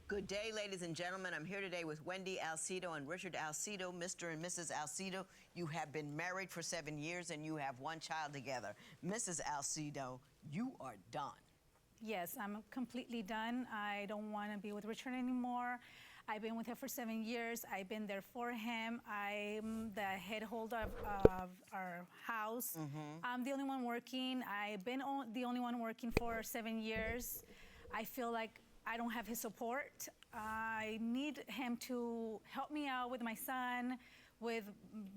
Good day, ladies and gentlemen. I'm here today with Wendy Alcido and Richard Alcido. Mr. and Mrs. Alcido, you have been married for 7 years and you have one child together. Mrs. Alcido, you are done. Yes, I'm completely done. I don't want to be with Richard anymore. I've been with him for 7 years. I've been there for him. I'm the head holder of our house. I'm the only one working. I've been the only one working for 7 years. I feel like I don't have his support. I need him to help me out with my son, with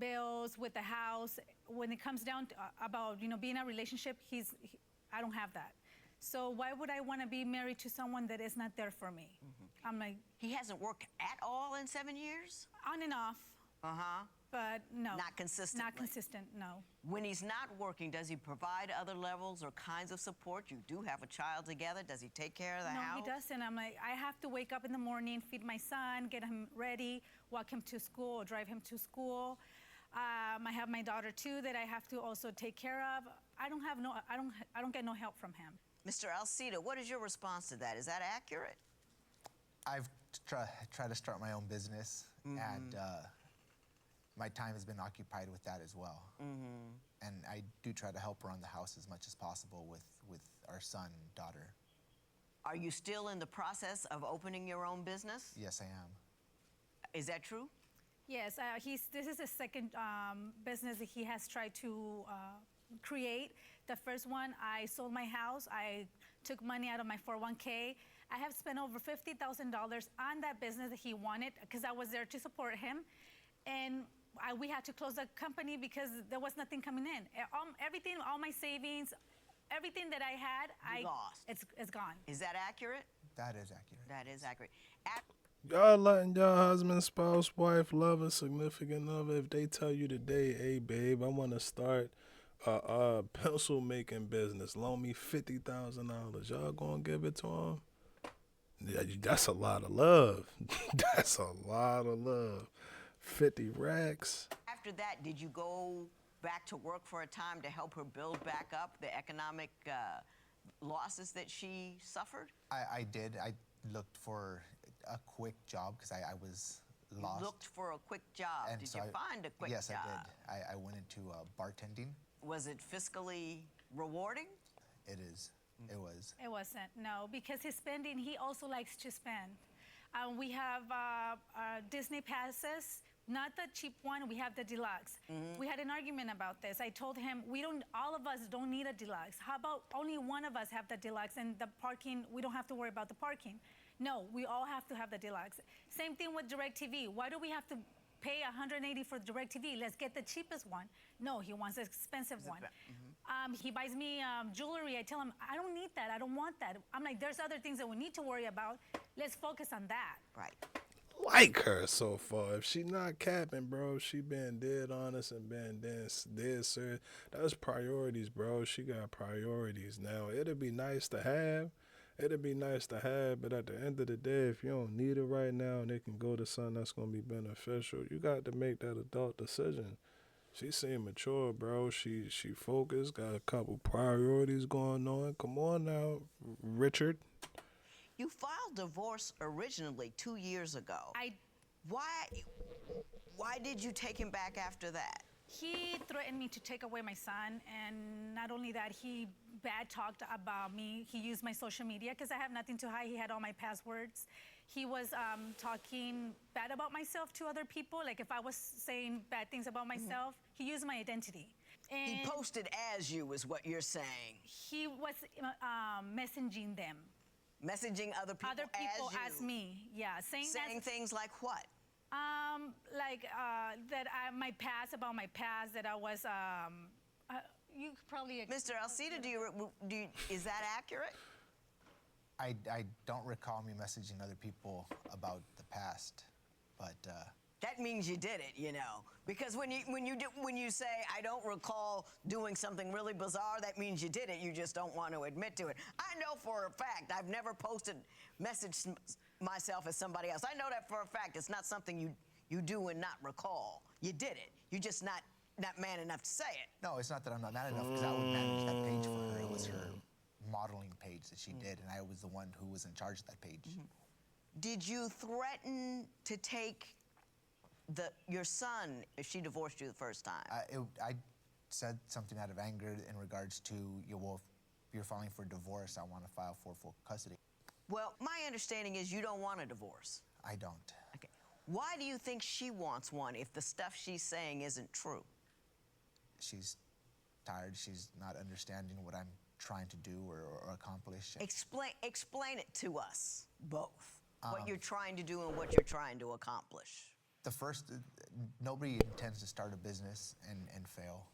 bills, with the house. When it comes down to, about being in a relationship, I don't have that. So why would I want to be married to someone that is not there for me? I'm like, he hasn't worked at all in 7 years? On and off. But no. Not consistently? Not consistent, no. When he's not working, does he provide other levels or kinds of support? You do have a child together. Does he take care of the house? No, he doesn't. I'm like, I have to wake up in the morning, feed my son, get him ready, walk him to school, drive him to school. I have my daughter too that I have to also take care of. I don't get no help from him. Mr. Alcido, what is your response to that? Is that accurate? I've tried to start my own business, and my time has been occupied with that as well. And I do try to help around the house as much as possible with our son and daughter. Are you still in the process of opening your own business? Yes, I am. Is that true? Yes, this is his second business that he has tried to create. The first one, I sold my house. I took money out of my 401k. I have spent over $50,000 on that business that he wanted because I was there to support him. And we had to close the company because there was nothing coming in. Everything, all my savings, everything that I had, lost. It's gone. Is that accurate? That is accurate. That is accurate. Y'all letting y'all husband, spouse, wife, lover, significant other, if they tell you today, hey babe, I want to start a pencil making business, loan me $50,000, y'all gonna give it to them? Yeah, that's a lot of love. That's a lot of love. 50 racks. After that, did you go back to work for a time to help her build back up the economic losses that she suffered? I did. I looked for a quick job because I was lost. You looked for a quick job. And did so you find a quick job? Yes, I did. I went into bartending. Was it fiscally rewarding? It is. It was. It wasn't, no, because his spending, he also likes to spend. We have Disney passes, not the cheap one, we have the deluxe. We had an argument about this. I told him, all of us don't need a deluxe. How about only one of us have the deluxe and the parking, we don't have to worry about the parking. No, we all have to have the deluxe. Same thing with DirecTV. Why do we have to pay $180 for DirecTV? Let's get the cheapest one. No, he wants the expensive one. He buys me jewelry. I tell him, I don't need that. I don't want that. I'm like, there's other things that we need to worry about. Let's focus on that. Right. Like her so far. If she not capping, bro, she been dead honest and been dead serious. That's priorities, bro. She got priorities. Now, it'd be nice to have. But at the end of the day, if you don't need it right now and it can go to something that's going to be beneficial, you got to make that adult decision. She seem mature, bro. She focused, got a couple priorities going on. Come on now, Richard. You filed divorce originally 2 years ago. Why did you take him back after that? He threatened me to take away my son, and not only that, he bad-talked about me. He used my social media because I have nothing to hide. He had all my passwords. He was talking bad about myself to other people. Like if I was saying bad things about myself, he used my identity. And he posted as you is what you're saying. He was messaging them. Messaging other people as me, yeah. Saying things like what? My past, about my past, that I was, you could probably... Mr. Alcido, is that accurate? I don't recall me messaging other people about the past, but... That means you did it, you know. Because when you say, I don't recall doing something really bizarre, that means you did it. You just don't want to admit to it. I know for a fact I've never messaged myself as somebody else. I know that for a fact. It's not something you do and not recall. You did it. You're just not man enough to say it. No, it's not that I'm not man enough, because I would manage that page for her. It was her modeling page that she did, and I was the one who was in charge of that page. Did you threaten to take your son if she divorced you the first time? I said something out of anger in regards to, well, if you're filing for divorce, I want to file for full custody. Well, my understanding is you don't want a divorce. I don't. Okay. Why do you think she wants one if the stuff she's saying isn't true? She's tired. She's not understanding what I'm trying to do or accomplish. Explain it to us both. What you're trying to do and what you're trying to accomplish. The first, nobody intends to start a business and fail.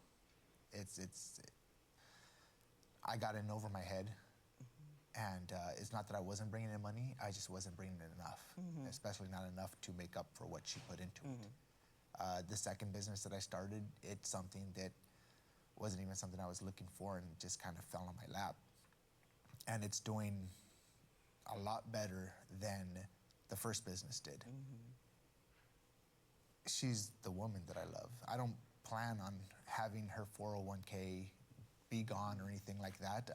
I got in over my head, and it's not that I wasn't bringing in money, I just wasn't bringing in enough, especially not enough to make up for what she put into it. The second business that I started, it's something that wasn't even something I was looking for and just kind of fell on my lap. And it's doing a lot better than the first business did. She's the woman that I love. I don't plan on having her 401k be gone or anything like that.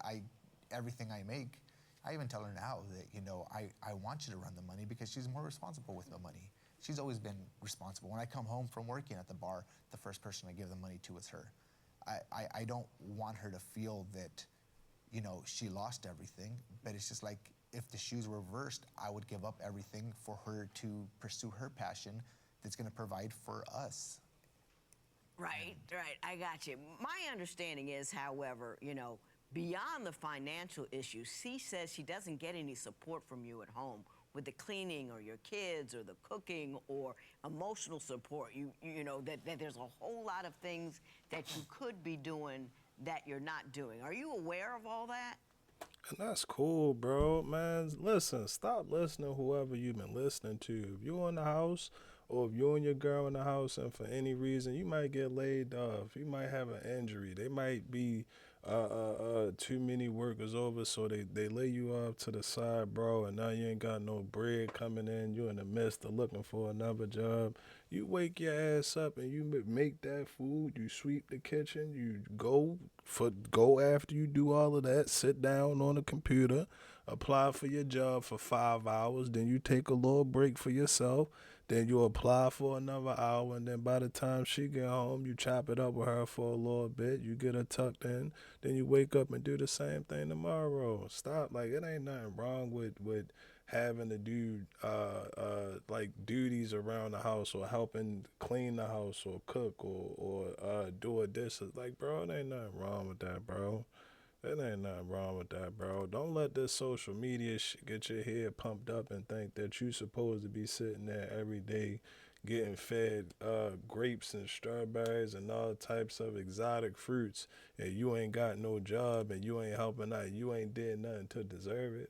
Everything I make, I even tell her now that, you know, I want you to run the money because she's more responsible with the money. She's always been responsible. When I come home from working at the bar, the first person I give the money to is her. I don't want her to feel that, you know, she lost everything, but it's just like if the shoes were reversed, I would give up everything for her to pursue her passion that's going to provide for us. Right, right. I got you. My understanding is, however, you know, beyond the financial issues, she says she doesn't get any support from you at home with the cleaning or your kids or the cooking or emotional support. You know, that there's a whole lot of things that you could be doing that you're not doing. Are you aware of all that? And that's cool, bro. Man, listen, stop listening to whoever you've been listening to. If you're in the house or if you and your girl in the house and for any reason, you might get laid off. You might have an injury. They might be too many workers over, so they lay you off to the side, bro, and now you ain't got no bread coming in. You in the midst of looking for another job. You wake your ass up and you make that food. You sweep the kitchen. You go after you do all of that. Sit down on the computer, apply for your job for 5 hours. Then you take a little break for yourself. Then you apply for another hour, and then by the time she get home, you chop it up with her for a little bit. You get her tucked in. Then you wake up and do the same thing tomorrow. Stop. Like, it ain't nothing wrong with having to do like duties around the house or helping clean the house or cook or do a dishes. Like, bro, it ain't nothing wrong with that, bro. It ain't nothing wrong with that, bro. Don't let this social media shit get your head pumped up and think that you supposed to be sitting there every day getting fed grapes and strawberries and all types of exotic fruits, and you ain't got no job and you ain't helping out. You ain't did nothing to deserve it.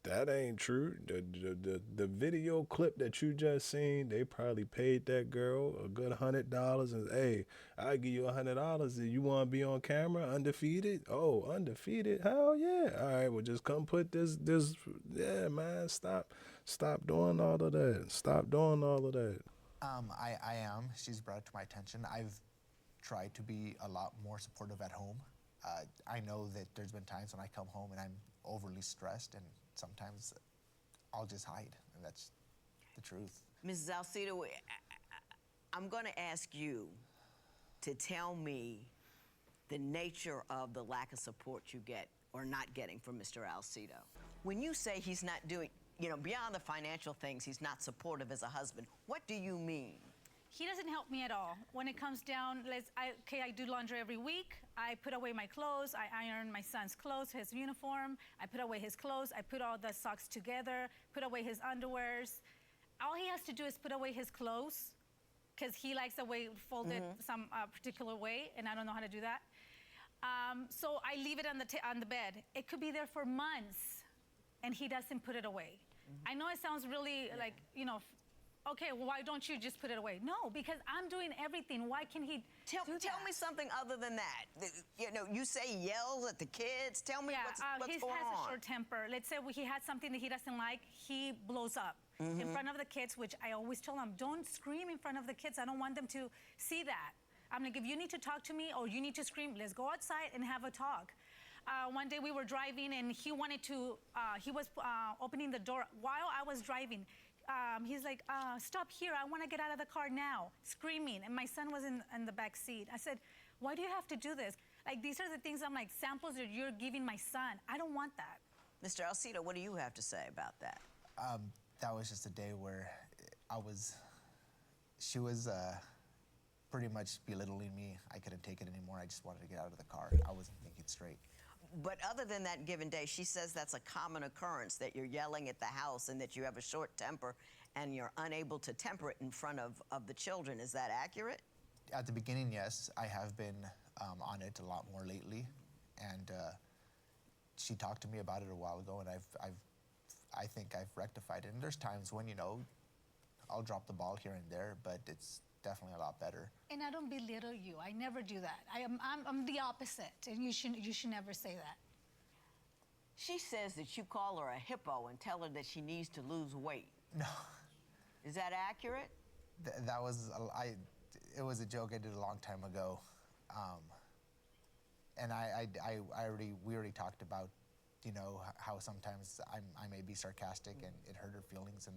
That ain't true. The video clip that you just seen, they probably paid that girl a good $100 and, hey, I'll give you $100 if you want to be on camera undefeated. Oh, undefeated? Hell yeah. All right, well, just come put this, yeah, man, stop doing all of that. Stop doing all of that. I am. She's brought it to my attention. I've tried to be a lot more supportive at home. I know that there's been times when I come home and I'm overly stressed, and sometimes I'll just hide, and that's the truth. Mrs. Alcido, I'm going to ask you to tell me the nature of the lack of support you get or not getting from Mr. Alcido. When you say he's not doing, you know, beyond the financial things, he's not supportive as a husband, what do you mean? He doesn't help me at all. When it comes down, I do laundry every week. I put away my clothes. I iron my son's clothes, his uniform. I put away his clothes. I put all the socks together, put away his underwears. All he has to do is put away his clothes because he likes the way folded some particular way, and I don't know how to do that. So I leave it on the bed. It could be there for months, and he doesn't put it away. I know it sounds really like, you know, okay, well, why don't you just put it away? No, because I'm doing everything. Why can he do that? Tell me something other than that. You know, you say he yells at the kids. Tell me what's going on. He has a short temper. Let's say he has something that he doesn't like, he blows up in front of the kids, which I always tell him, don't scream in front of the kids. I don't want them to see that. I'm like, if you need to talk to me or you need to scream, let's go outside and have a talk. One day we were driving and he wanted to, he was opening the door while I was driving. He's like, stop here, I want to get out of the car now, screaming. And my son was in the back seat. I said, why do you have to do this? Like, these are the things I'm like, samples that you're giving my son. I don't want that. Mr. Alcido, what do you have to say about that? That was just a day where she was pretty much belittling me. I couldn't take it anymore. I just wanted to get out of the car. I wasn't thinking straight. But other than that given day, she says that's a common occurrence, that you're yelling at the house and that you have a short temper and you're unable to temper it in front of the children. Is that accurate? At the beginning, yes. I have been on it a lot more lately. And she talked to me about it a while ago, and I think I've rectified it. And there's times when, you know, I'll drop the ball here and there, but it's definitely a lot better. And I don't belittle you. I never do that. I'm the opposite, and you should never say that. She says that you call her a hippo and tell her that she needs to lose weight. No. Is that accurate? That was, it was a joke I did a long time ago. And we already talked about, you know, how sometimes I may be sarcastic and it hurt her feelings, and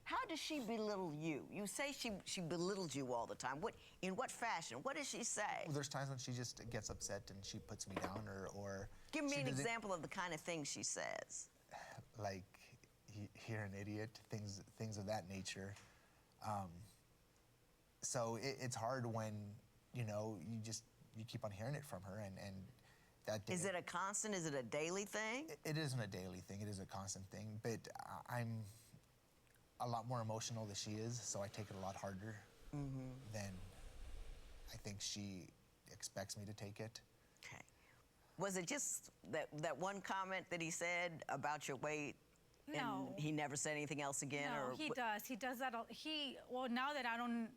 How does she belittle you? You say she belittles you all the time. In what fashion? What does she say? Well, there's times when she just gets upset and she puts me down, or Give me an example of the kind of things she says. Like, you're an idiot, things of that nature. So it's hard when, you know, you keep on hearing it from her, and that day, Is it a constant? Is it a daily thing? It isn't a daily thing. It is a constant thing. But I'm a lot more emotional than she is, so I take it a lot harder than I think she expects me to take it. Okay. Was it just that one comment that he said about your weight? No. And he never said anything else again? No, or he does. He does that. Well, now that I don't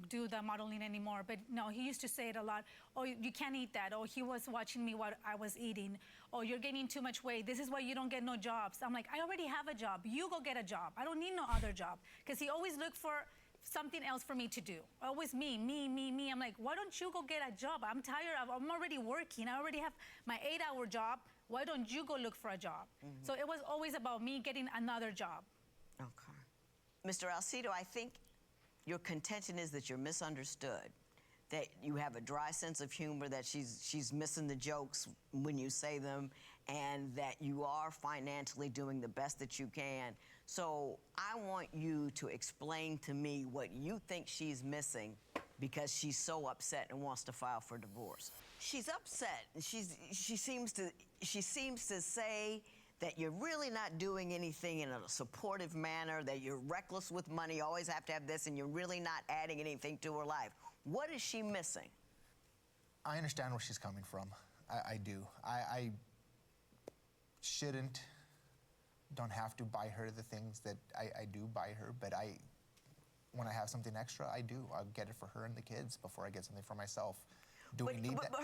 do the modeling anymore, but no, he used to say it a lot. Oh, you can't eat that. Oh, he was watching me what I was eating. Oh, you're gaining too much weight. This is why you don't get no jobs. I'm like, I already have a job. You go get a job. I don't need no other job. Because he always looked for something else for me to do. Always me. I'm like, why don't you go get a job? I'm tired. I'm already working. I already have my 8-hour job. Why don't you go look for a job? So it was always about me getting another job. Okay. Mr. Alcido, I think your contention is that you're misunderstood, that you have a dry sense of humor, that she's missing the jokes when you say them, and that you are financially doing the best that you can. So I want you to explain to me what you think she's missing, because she's so upset and wants to file for divorce. She's upset. She seems to say that you're really not doing anything in a supportive manner, that you're reckless with money, always have to have this, and you're really not adding anything to her life. What is she missing? I understand where she's coming from. I do. I don't have to buy her the things that I do buy her, but when I have something extra, I do. I'll get it for her and the kids before I get something for myself. Do we need that? But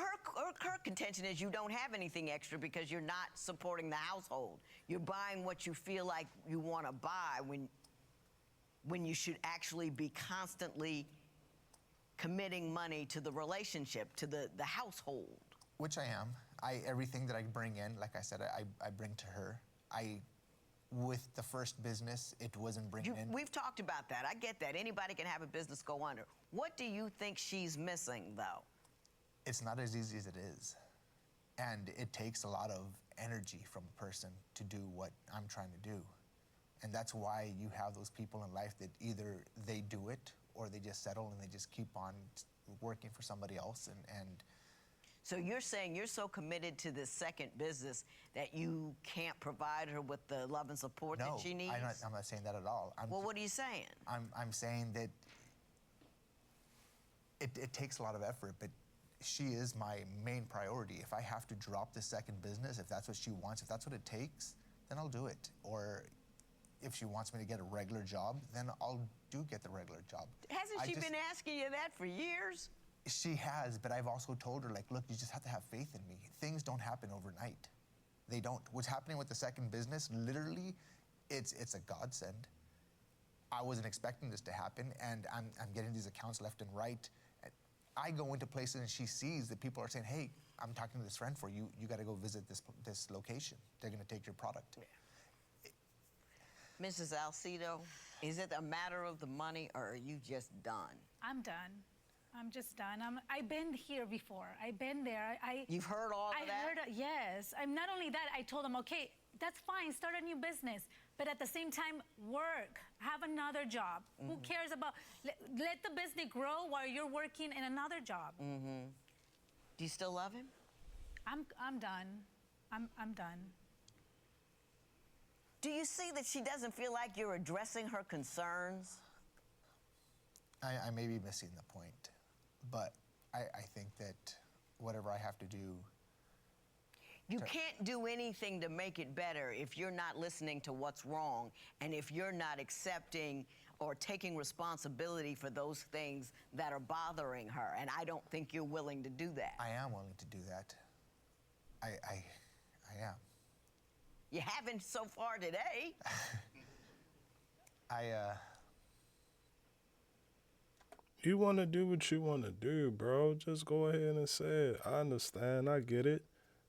her contention is you don't have anything extra because you're not supporting the household. You're buying what you feel like you want to buy when you should actually be constantly committing money to the relationship, to the household. Which I am. Everything that I bring in, like I said, I bring to her. With the first business, it wasn't bringing in. We've talked about that. I get that. Anybody can have a business go under. What do you think she's missing, though? It's not as easy as it is. And it takes a lot of energy from a person to do what I'm trying to do. And that's why you have those people in life that either they do it or they just settle and they just keep on working for somebody else. And So you're saying you're so committed to this second business that you can't provide her with the love and support that she needs? No, I'm not saying that at all. Well, what are you saying? I'm saying that it takes a lot of effort, but she is my main priority. If I have to drop the second business, if that's what she wants, if that's what it takes, then I'll do it. Or if she wants me to get a regular job, then I'll get the regular job. Hasn't she been asking you that for years? She has, but I've also told her, like, look, you just have to have faith in me. Things don't happen overnight. They don't. What's happening with the second business, literally, it's a godsend. I wasn't expecting this to happen, and I'm getting these accounts left and right. I go into places and she sees that people are saying, hey, I'm talking to this friend for you. You got to go visit this location. They're going to take your product. Mrs. Alcido, is it a matter of the money, or are you just done? I'm done. I'm just done. I've been here before. I've been there. You've heard all of that? I heard, yes. I'm not only that, I told them, okay, that's fine, start a new business. But at the same time, work, have another job. Who cares about, let the business grow while you're working in another job. Do you still love him? I'm done. I'm done. Do you see that she doesn't feel like you're addressing her concerns? I may be missing the point, but I think that whatever I have to do. You can't do anything to make it better if you're not listening to what's wrong and if you're not accepting or taking responsibility for those things that are bothering her. And I don't think you're willing to do that. I am willing to do that. I am. You haven't so far today. You want to do what you want to do, bro. Just go ahead and say it. I understand. I get it.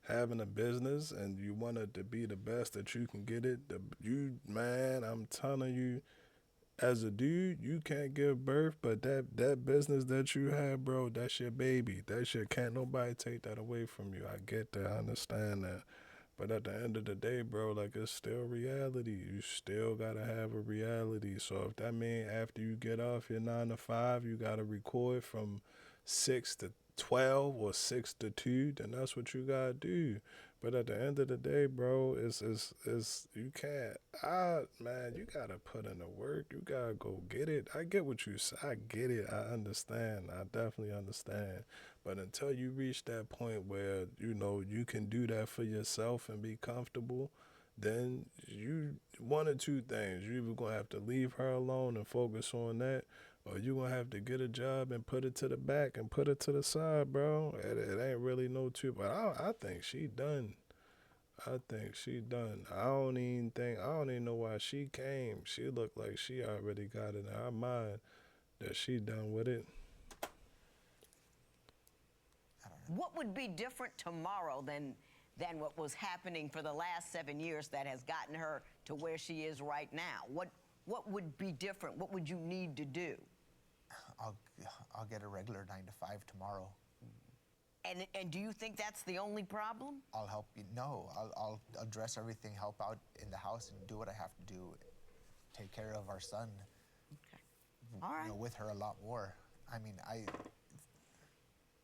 Having a business and you want it to be the best that you can get it. Man, I'm telling you, as a dude, you can't give birth, but that business that you have, bro, that's your baby. That shit, can't nobody take that away from you. I get that. I understand that. But at the end of the day, bro, like, it's still reality. You still gotta have a reality. So if that means after you get off your 9 to 5, you gotta record from 6 to 12 or 6 to 2, then that's what you gotta do. But at the end of the day, bro, it's you can't. Man, you gotta put in the work. You gotta go get it. I get what you say. I get it. I understand. I definitely understand. But until you reach that point where, you know, you can do that for yourself and be comfortable, then you, one or two things. You're either gonna have to leave her alone and focus on that, or you gonna have to get a job and put it to the back and put it to the side, bro. It ain't really no two, but I think she done. I think she done. I don't even know why she came. She looked like she already got it in her mind that she done with it. What would be different tomorrow than what was happening for the last 7 years that has gotten her to where she is right now? What would be different? What would you need to do? I'll get a regular 9 to 5 tomorrow. And do you think that's the only problem? I'll help you. No, I'll address everything, help out in the house, and do what I have to do. Take care of our son. Okay. All right. You know, with her a lot more. I mean,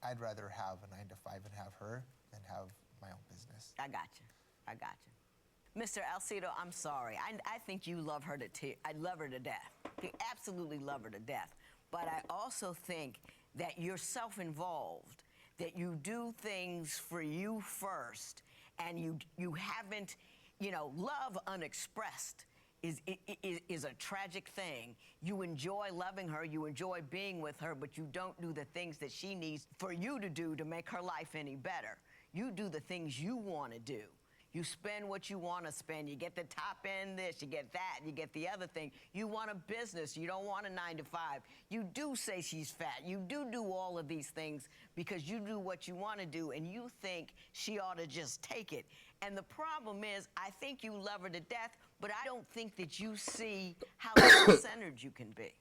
I'd rather have a 9 to 5 and have her than have my own business. I got you. Mr. Alcido, I'm sorry. I think you love her I love her to death. You absolutely love her to death. But I also think that you're self-involved, that you do things for you first, and you haven't, you know, love unexpressed is a tragic thing. You enjoy loving her, you enjoy being with her, but you don't do the things that she needs for you to do to make her life any better. You do the things you want to do. You spend what you want to spend. You get the top end this, you get that, you get the other thing. You want a business. You don't want a 9 to 5. You do say she's fat. You do all of these things because you do what you want to do, and you think she ought to just take it. And the problem is, I think you love her to death, but I don't think that you see how self-centered you can be.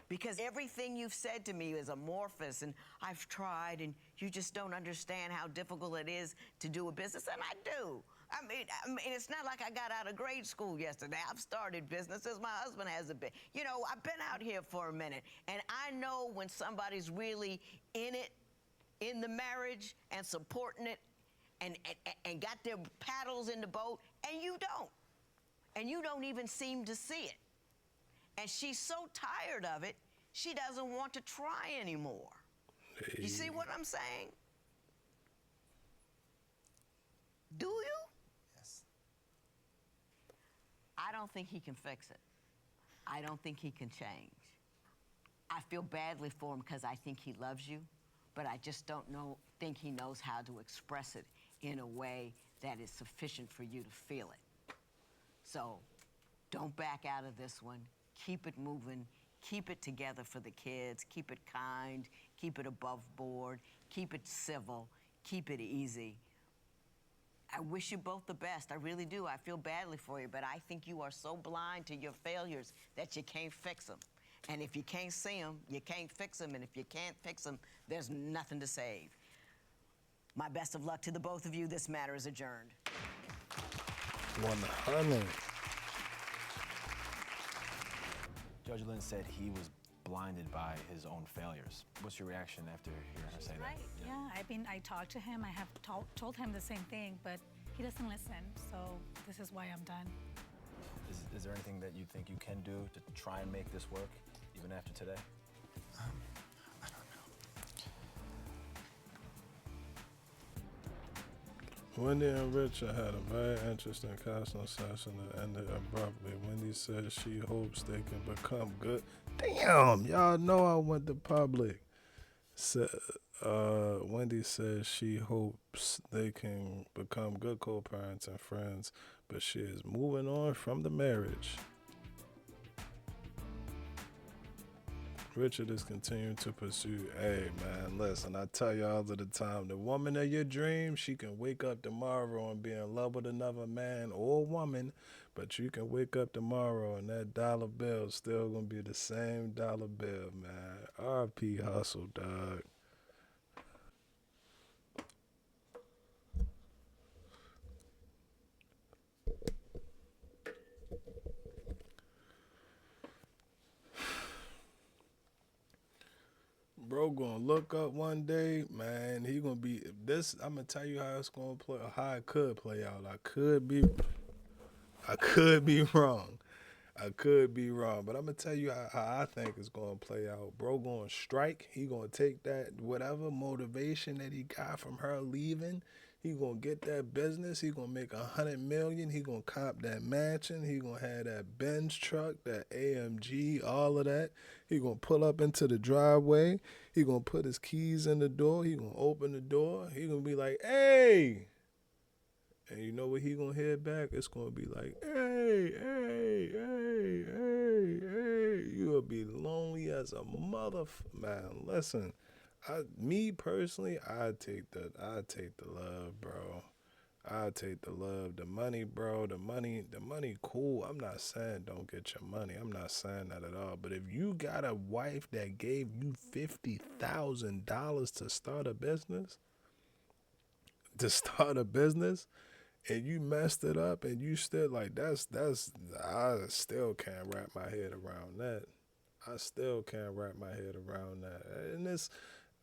Because everything you've said to me is amorphous, and I've tried, and you just don't understand how difficult it is to do a business, and I do. I mean, it's not like I got out of grade school yesterday. I've started businesses. My husband hasn't been. You know, I've been out here for a minute, and I know when somebody's really in it, in the marriage, and supporting it, and got their paddles in the boat, and you don't. And you don't even seem to see it. And she's so tired of it, she doesn't want to try anymore. Hey. You see what I'm saying? Do you? Yes. I don't think he can fix it. I don't think he can change. I feel badly for him because I think he loves you, but I just don't think he knows how to express it in a way that is sufficient for you to feel it. So don't back out of this one. Keep it moving. Keep it together for the kids. Keep it kind. Keep it above board. Keep it civil. keep it easy. I wish you both the best. I really do. I feel badly for you, but I think you are so blind to your failures that you can't fix them. And if you can't see them, you can't fix them. And if you can't fix them, there's nothing to save. My best of luck to the both of you. This matter is adjourned. 100. Judge Lynn said he was blinded by his own failures. What's your reaction after hearing her say Right. that? Yeah. I talked to him. I have told him the same thing, but he doesn't listen. So this is why I'm done. Is there anything that you think you can do to try and make this work, even after today? I don't know. Wendy and Richard had a very interesting casting session that ended abruptly. Wendy says she hopes they can become good. Damn, y'all know I went to public. Wendy says she hopes they can become good co-parents and friends, but she is moving on from the marriage. Richard is continuing to pursue. Hey, man, listen, I tell you all of the time, the woman of your dreams, she can wake up tomorrow and be in love with another man or woman, but you can wake up tomorrow and that dollar bill is still going to be the same dollar bill, man. R.P. Hustle, dog. Bro gonna look up one day, man. He gonna be this. I'm gonna tell you how it's gonna play, how it could play out. I could be wrong. I could be wrong, but I'm gonna tell you how I think it's gonna play out. Bro gonna strike. He gonna take that whatever motivation that he got from her leaving. He gonna get that business. He gonna make $100 million. He gonna cop that mansion. He gonna have that Benz truck, that AMG, all of that. He gonna pull up into the driveway. He gonna put his keys in the door. He gonna open the door. He gonna be like, "Hey." And you know what he gonna hear back? It's gonna be like, "Hey, hey, hey, hey, hey." You gonna be lonely as a man. Listen, me personally, I take the love, bro. I take the love, the money, bro. The money, cool. I'm not saying don't get your money. I'm not saying that at all. But if you got a wife that gave you $50,000 to start a business, and you messed it up, and you still like I still can't wrap my head around that. And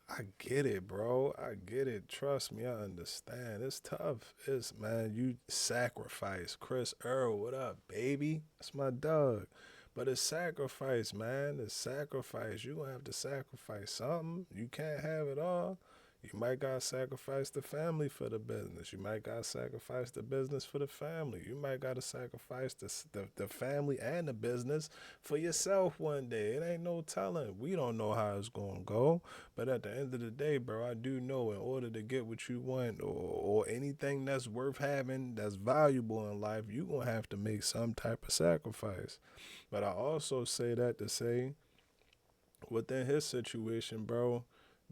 I get it, bro. I get it. Trust me, I understand. It's tough. Man, you sacrifice. Chris Earl, what up, baby? That's my dog. But it's sacrifice, man. It's sacrifice. You gonna have to sacrifice something. You can't have it all. You might gotta sacrifice the family for the business. You might gotta sacrifice the business for the family. You might gotta sacrifice the family and the business for yourself one day. It ain't no telling. We don't know how it's gonna go. But at the end of the day, bro, I do know in order to get what you want or anything that's worth having, that's valuable in life, you gonna have to make some type of sacrifice. But I also say that to say, within his situation, bro,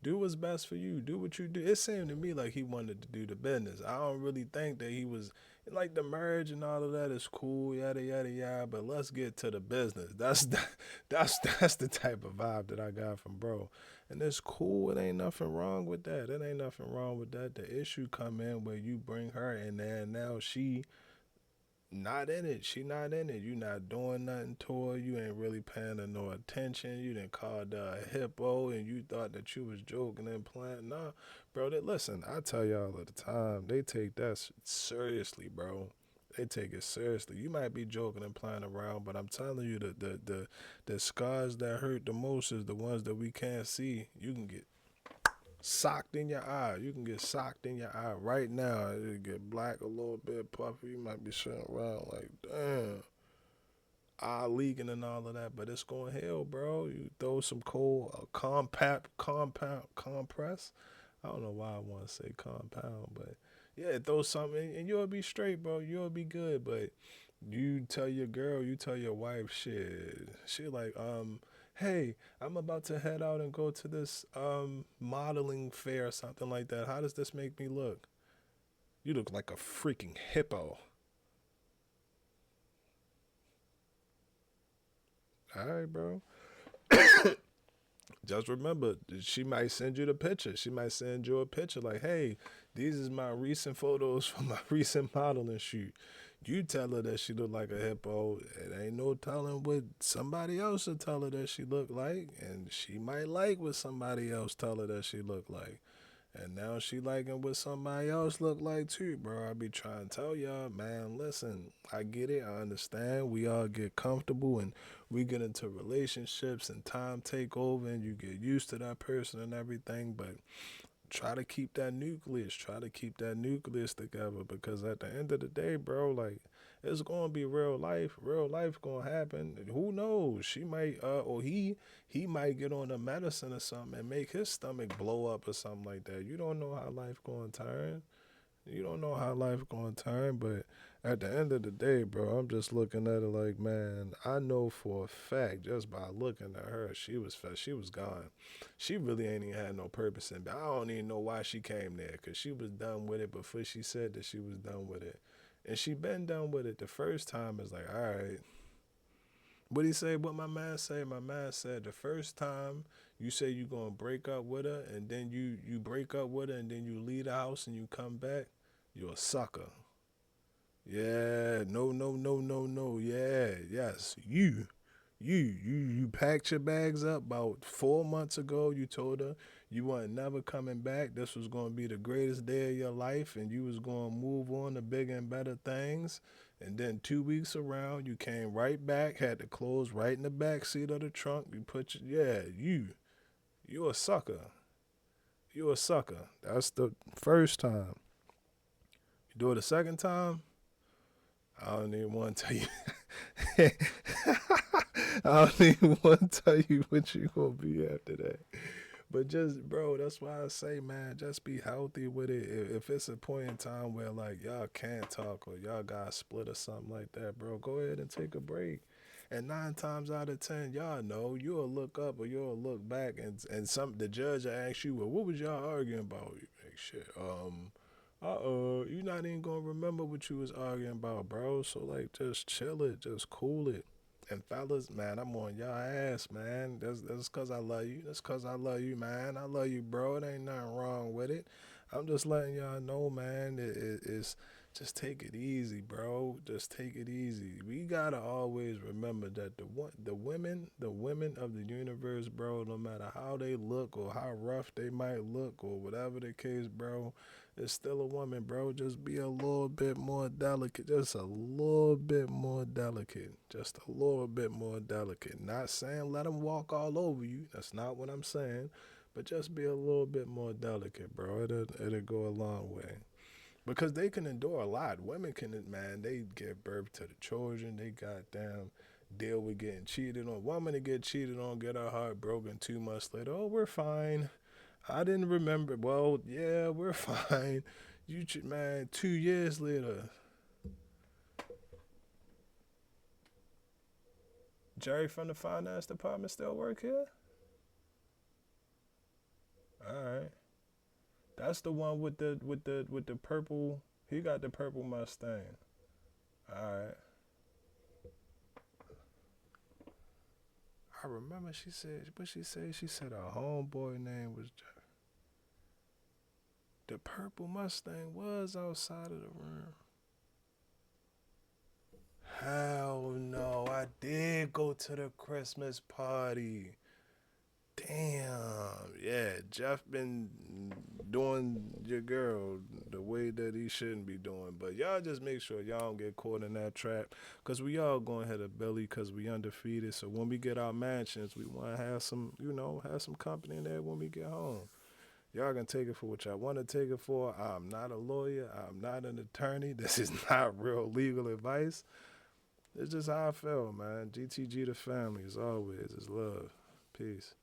do what's best for you. Do what you do. It seemed to me like he wanted to do the business. I don't really think that he was, like, the marriage and all of that is cool, yada, yada, yada, but let's get to the business. That's the type of vibe that I got from bro. And it's cool. It ain't nothing wrong with that. The issue come in where you bring her in there and now she not in it. She not in it. You not doing nothing to her. You ain't really paying her no attention. You done called her a hippo and you thought that you was joking and playing. Nah, bro, listen, I tell y'all all the time, they take that seriously, bro. They take it seriously. You might be joking and playing around, but I'm telling you, the scars that hurt the most is the ones that we can't see. You can get socked in your eye. You can get socked in your eye right now. It'll get black, a little bit puffy. You might be sitting around like, damn, eye leaking and all of that, but it's going to hell, bro. You throw some cold, compress. I don't know why I want to say compound, but yeah, throw something and you'll be straight, bro. You'll be good, but you tell your girl, you tell your wife, shit. She like, hey, I'm about to head out and go to this modeling fair or something like that. How does this make me look? You look like a freaking hippo. All right, bro. Just remember, she might send you the picture. She might send you a picture like, hey, these is my recent photos from my recent modeling shoot. You tell her that she look like a hippo. It ain't no telling what somebody else will tell her that she look like. And she might like what somebody else tell her that she look like. And now she liking what somebody else look like too, bro. I be trying to tell y'all, man, listen, I get it. I understand. We all get comfortable and we get into relationships and time take over and you get used to that person and everything. But try to keep that nucleus. Try to keep that nucleus together because at the end of the day, bro, like, it's going to be real life. Real life going to happen. Who knows? She might, or he might get on the medicine or something and make his stomach blow up or something like that. You don't know how life going to turn. You don't know how life going to turn, but at the end of the day, bro, I'm just looking at it like, man, I know for a fact just by looking at her, she was gone. She really ain't even had no purpose in it. I don't even know why she came there because she was done with it before she said that she was done with it. And she been done with it the first time. It's like, all right. What he say? What my man say? My man said the first time you say you gonna break up with her, and then you break up with her, and then you leave the house and you come back, you're a sucker. Yeah, no. Yeah, yes, you packed your bags up about 4 months ago. You told her you weren't never coming back. This was going to be the greatest day of your life, and you was going to move on to bigger and better things. And then 2 weeks around, you came right back, had the clothes right in the back seat of the trunk. You put you a sucker. You a sucker. That's the first time. You do it a second time, I don't even want to tell you. I don't even want to tell you what you gonna be after that. But just, bro, that's why I say, man, just be healthy with it. If it's a point in time where, like, y'all can't talk or y'all got split or something like that, bro, go ahead and take a break. And 9 times out of 10, y'all know you'll look up or you'll look back, and the judge will ask you, well, what was y'all arguing about? You like, shit, you're not even gonna remember what you was arguing about, bro. So like, just chill it, just cool it. And fellas, man, I'm on y'all ass, man. That's cause I love you. That's cause I love you, man. I love you, bro. It ain't nothing wrong with it. I'm just letting y'all know, man. It's just take it easy, bro. Just take it easy. We gotta always remember that the women of the universe, bro, no matter how they look or how rough they might look or whatever the case, bro, it's still a woman, bro. Just be a little bit more delicate. Just a little bit more delicate. Just a little bit more delicate. Not saying let them walk all over you. That's not what I'm saying. But just be a little bit more delicate, bro. It'll go a long way. Because they can endure a lot. Women can, man, they give birth to the children. They goddamn deal with getting cheated on. Woman to get cheated on, get her heart broken 2 months later. Oh, we're fine. I didn't remember. Well, yeah, we're fine. Man, 2 years later. Jerry from the finance department still work here? All right. That's the one with the purple. He got the purple Mustang. All right. I remember she said, what she said? She said her homeboy name was Jerry. The purple Mustang was outside of the room. Hell no, I did go to the Christmas party. Damn, yeah, Jeff been doing your girl the way that he shouldn't be doing. But y'all just make sure y'all don't get caught in that trap. Because we all going to hit a belly because we undefeated. So when we get our mansions, we want to have some, have some company in there when we get home. Y'all can take it for what y'all want to take it for. I'm not a lawyer. I'm not an attorney. This is not real legal advice. It's just how I feel, man. GTG the family, as always. It's love. Peace.